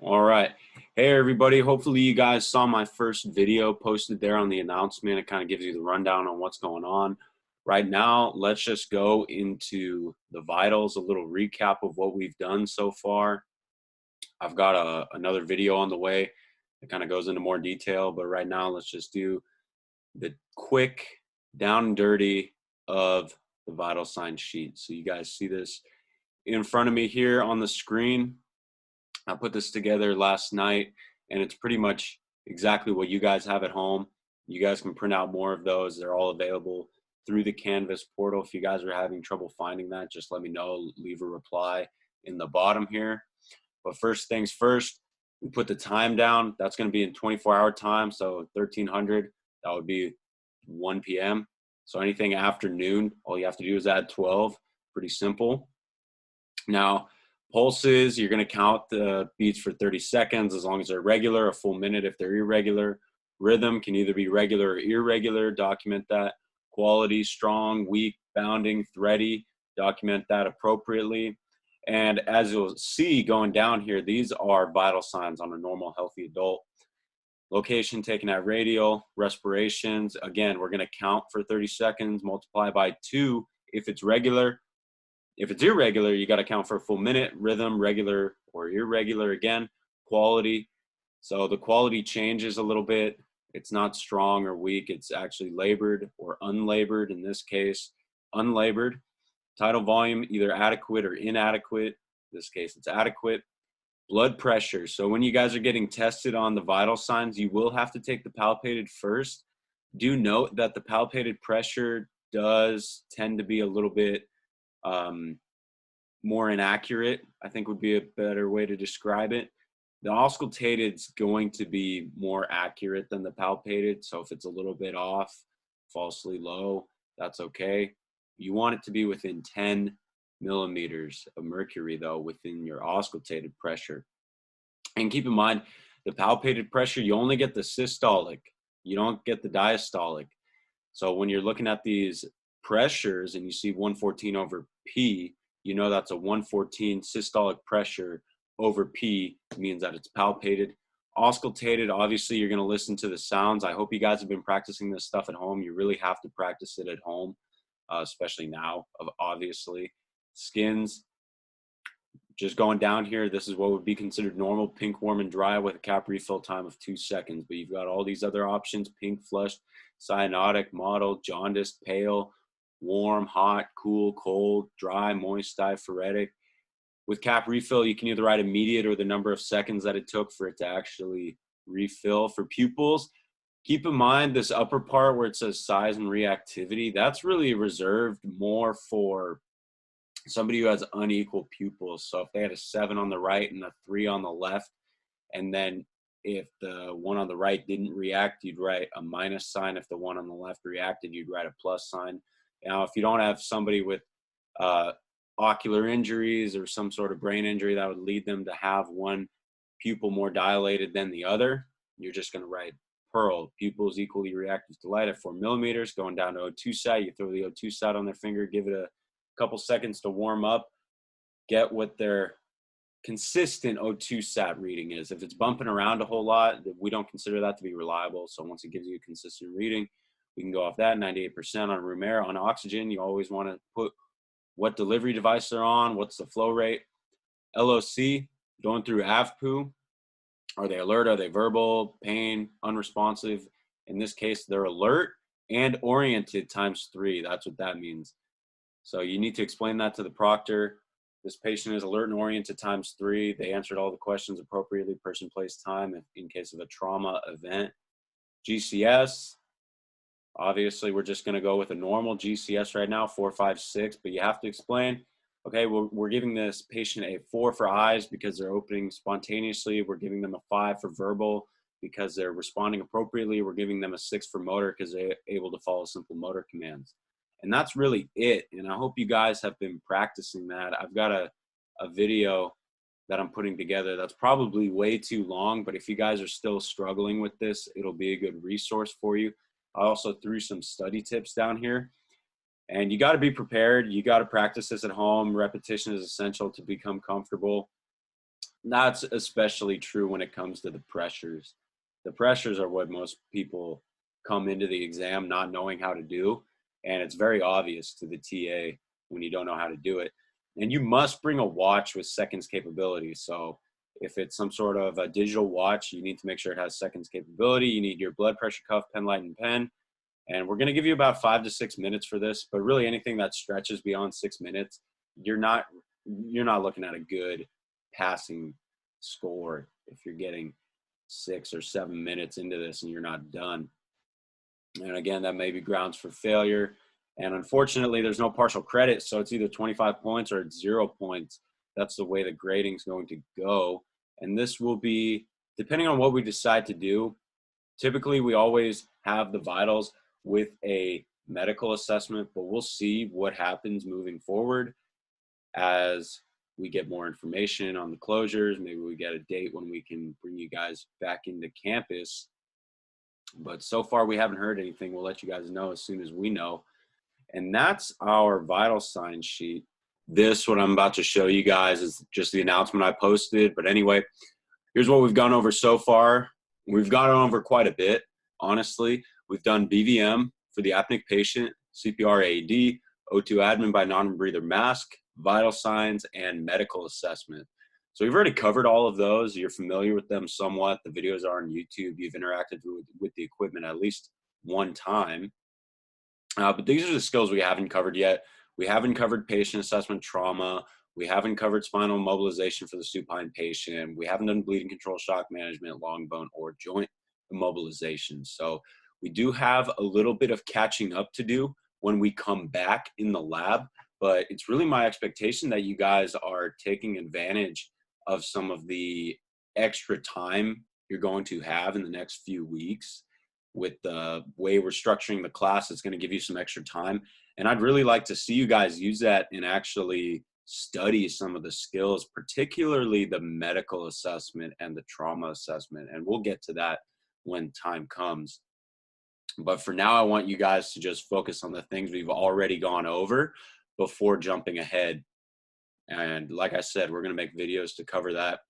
All right. Hey, everybody. Hopefully, you guys saw my first video posted there on the announcement. It kind of gives you the rundown on what's going on. Right now, let's just go into the vitals, a little recap of what we've done so far. I've got another video on the way that kind of goes into more detail, but right now, let's just do the quick down and dirty of the vital sign sheet. So, you guys see this in front of me here on the screen. I put this together last night, and it's pretty much exactly what you guys have at home. You guys can print out more of those. They're all available through the Canvas portal. If you guys are having trouble finding that, just let me know. Leave a reply in the bottom here. But first things first, we put the time down. That's going to be in 24-hour time, so 1300. That would be 1 p.m. So anything after noon, all you have to do is add 12. Pretty simple. Now, pulses, you're going to count the beats for 30 seconds as long as they're regular, a full minute if they're irregular. Rhythm can either be regular or irregular, document that. Quality, strong, weak, bounding, thready, document that appropriately. And as you'll see going down here, these are vital signs on a normal, healthy adult. Location taken at radial, respirations. Again, we're going to count for 30 seconds, multiply by 2 if it's regular. If it's irregular, you got to count for a full minute. Rhythm, regular or irregular again. Quality. So the quality changes a little bit. It's not strong or weak. It's actually labored or unlabored. In this case, unlabored. Tidal volume, either adequate or inadequate. In this case, it's adequate. Blood pressure. So when you guys are getting tested on the vital signs, you will have to take the palpated first. Do note that the palpated pressure does tend to be a little bit more inaccurate, I think would be a better way to describe it. The auscultated is going to be more accurate than the palpated. So if it's a little bit off, falsely low, that's okay. You want it to be within 10 millimeters of mercury, though, within your auscultated pressure. And keep in mind, the palpated pressure, you only get the systolic. You don't get the diastolic. So when you're looking at these pressures and you see 114 over P, you know that's a 114 systolic pressure over P, means that it's palpated. Auscultated, obviously you're going to listen to the sounds. I hope you guys have been practicing this stuff at home. You really have to practice it at home, especially now, obviously. Skins, just going down here, this is what would be considered normal, pink, warm, and dry with a cap refill time of 2 seconds. But you've got all these other options: pink, flushed, cyanotic, mottled, jaundiced, pale, warm, hot, cool, cold, dry, moist, diaphoretic. With cap refill, you can either write immediate or the number of seconds that it took for it to actually refill. For pupils, keep in mind this upper part where it says size and reactivity, that's really reserved more for somebody who has unequal pupils. So if they had a 7 on the right and a 3 on the left, and then if the one on the right didn't react, you'd write a minus sign. If the one on the left reacted, you'd write a plus sign. Now, if you don't have somebody with ocular injuries or some sort of brain injury that would lead them to have one pupil more dilated than the other, you're just going to write Pearl. Pupils equally reactive to light at 4 millimeters, going down to O2 sat. You throw the O2 sat on their finger, give it a couple seconds to warm up, get what their consistent O2 sat reading is. If it's bumping around a whole lot, we don't consider that to be reliable. So once it gives you a consistent reading, we can go off that. 98% on room air. On oxygen, you always want to put what delivery device they're on, what's the flow rate. LOC, going through AVPU, are they alert? Are they verbal, pain, unresponsive? In this case, they're alert and oriented ×3. That's what that means. So you need to explain that to the proctor. This patient is alert and oriented ×3. They answered all the questions appropriately, person, place, time in case of a trauma event. GCS, obviously we're just going to go with a normal GCS right now, 4, 5, 6, but you have to explain, okay, we're giving this patient a 4 for eyes because they're opening spontaneously. We're giving them a 5 for verbal because they're responding appropriately. We're giving them a 6 for motor because they're able to follow simple motor commands. And that's really it. And I hope you guys have been practicing that. I've got a video that I'm putting together that's probably way too long, but if you guys are still struggling with this, it'll be a good resource for you. I also threw some study tips down here. And you got to be prepared. You got to practice this at home. Repetition is essential to become comfortable. That's especially true when it comes to the pressures. The pressures are what most people come into the exam not knowing how to do. And it's very obvious to the TA when you don't know how to do it. And you must bring a watch with seconds capability. So if it's some sort of a digital watch, you need to make sure it has seconds capability. You need your blood pressure cuff, pen light, and pen. And we're going to give you about 5 to 6 minutes for this, but really anything that stretches beyond 6 minutes, you're not you're not looking at a good passing score if you're getting 6 or 7 minutes into this and you're not done. And again, that may be grounds for failure. And unfortunately, there's no partial credit, so it's either 25 points or it's 0 points. That's the way the grading is going to go. And this will be, depending on what we decide to do, typically we always have the vitals with a medical assessment, but we'll see what happens moving forward as we get more information on the closures. Maybe we get a date when we can bring you guys back into campus. But so far we haven't heard anything. We'll let you guys know as soon as we know. And that's our vital sign sheet. This, what I'm about to show you guys, is just the announcement I posted. But anyway, here's what we've gone over so far. We've gone over quite a bit, honestly. We've done BVM for the apneic patient, CPR AED, O2 admin by non-breather mask, vital signs, and medical assessment. So we've already covered all of those. You're familiar with them somewhat. The videos are on YouTube. You've interacted with the equipment at least one time. But these are the skills we haven't covered yet. We haven't covered patient assessment trauma. We haven't covered spinal immobilization for the supine patient. We haven't done bleeding control, shock management, long bone, or joint immobilization. So we do have a little bit of catching up to do when we come back in the lab. But it's really my expectation that you guys are taking advantage of some of the extra time you're going to have in the next few weeks. With the way we're structuring the class, it's going to give you some extra time. And I'd really like to see you guys use that and actually study some of the skills, particularly the medical assessment and the trauma assessment. And we'll get to that when time comes. But for now, I want you guys to just focus on the things we've already gone over before jumping ahead. And like I said, we're going to make videos to cover that.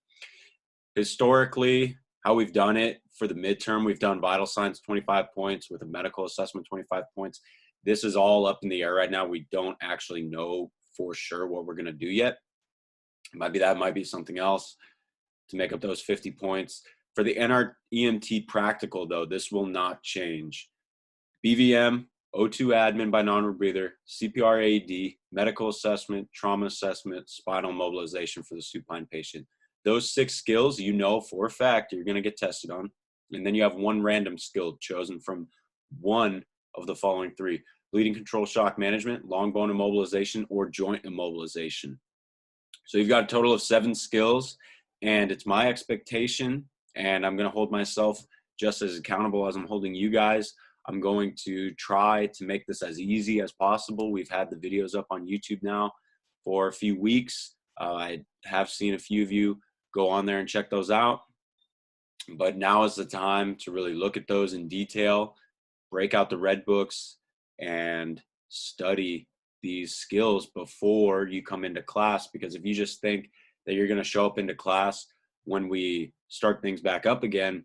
Historically, how we've done it for the midterm, we've done vital signs 25 points with a medical assessment 25 points. This is all up in the air right now. We don't actually know for sure what we're going to do yet. Might be something else to make up those 50 points. For the NREMT practical, though, this will not change. BVM, O2 admin by non-rebreather, CPR AED, medical assessment, trauma assessment, spinal mobilization for the supine patient. Those 6 skills, you know for a fact you're going to get tested on. And then you have one random skill chosen from one of the following 3: bleeding control, shock management, long bone immobilization, or joint immobilization. So you've got a total of 7 skills, and it's my expectation, and I'm going to hold myself just as accountable as I'm holding you guys. I'm going to try to make this as easy as possible. We've had the videos up on YouTube now for a few weeks. I have seen a few of you go on there and check those out. But now is the time to really look at those in detail, break out the red books, and study these skills before you come into class. Because if you just think that you're going to show up into class when we start things back up again,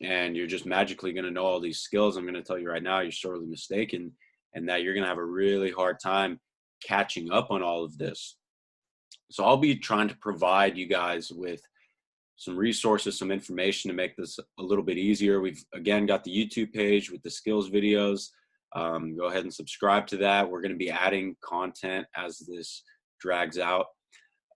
and you're just magically going to know all these skills, I'm going to tell you right now, you're sorely mistaken, and that you're going to have a really hard time catching up on all of this. So I'll be trying to provide you guys with some resources, some information to make this a little bit easier. We've, again, got the YouTube page with the skills videos. Go ahead and subscribe to that. We're going to be adding content as this drags out.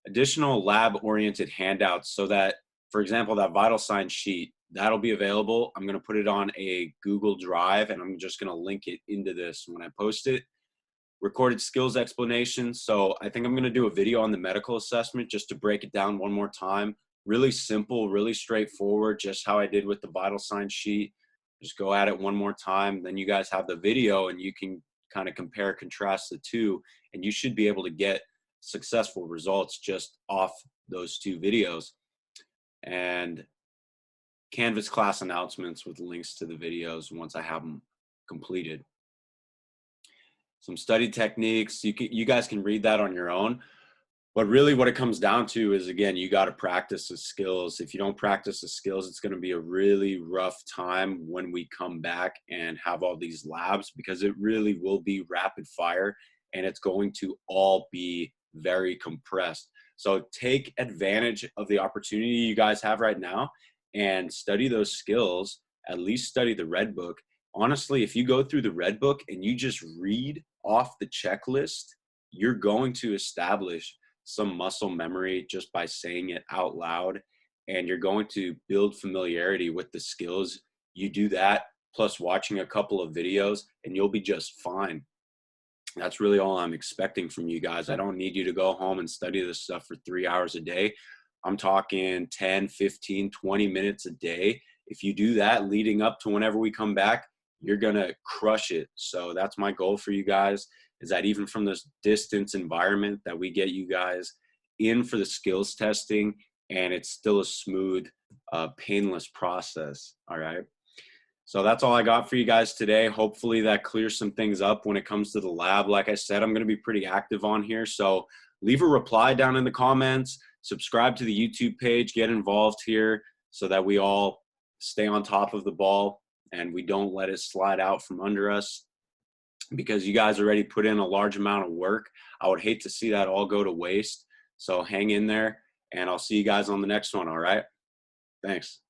Additional lab-oriented handouts so that, for example, that vital sign sheet, that'll be available. I'm going to put it on a Google Drive, and I'm just going to link it into this when I post it. Recorded skills explanation. So I think I'm going to do a video on the medical assessment just to break it down one more time. Really simple, really straightforward, just how I did with the vital sign sheet. Just go at it one more time. Then you guys have the video and you can kind of compare, contrast the two, and you should be able to get successful results just off those 2 videos. And Canvas class announcements with links to the videos once I have them completed. Some study techniques. You guys can read that on your own. But really what it comes down to is, again, you got to practice the skills. If you don't practice the skills, it's going to be a really rough time when we come back and have all these labs, because it really will be rapid fire and it's going to all be very compressed. So take advantage of the opportunity you guys have right now and study those skills, at least study the Red Book. Honestly, if you go through the Red Book and you just read off the checklist, you're going to establish some muscle memory just by saying it out loud, and you're going to build familiarity with the skills. You do that plus watching a couple of videos and you'll be just fine. That's really all I'm expecting from you guys. I don't need you to go home and study this stuff for 3 hours a day. I'm talking 10, 15, 20 minutes a day. If you do that leading up to whenever we come back, you're going to crush it. So that's my goal for you guys, is that even from this distance environment that we get you guys in for the skills testing, and it's still a smooth, painless process. All right. So that's all I got for you guys today. Hopefully that clears some things up when it comes to the lab. Like I said, I'm going to be pretty active on here. So leave a reply down in the comments, subscribe to the YouTube page, get involved here so that we all stay on top of the ball and we don't let it slide out from under us, because you guys already put in a large amount of work. I would hate to see that all go to waste. So hang in there and I'll see you guys on the next one. All right. Thanks.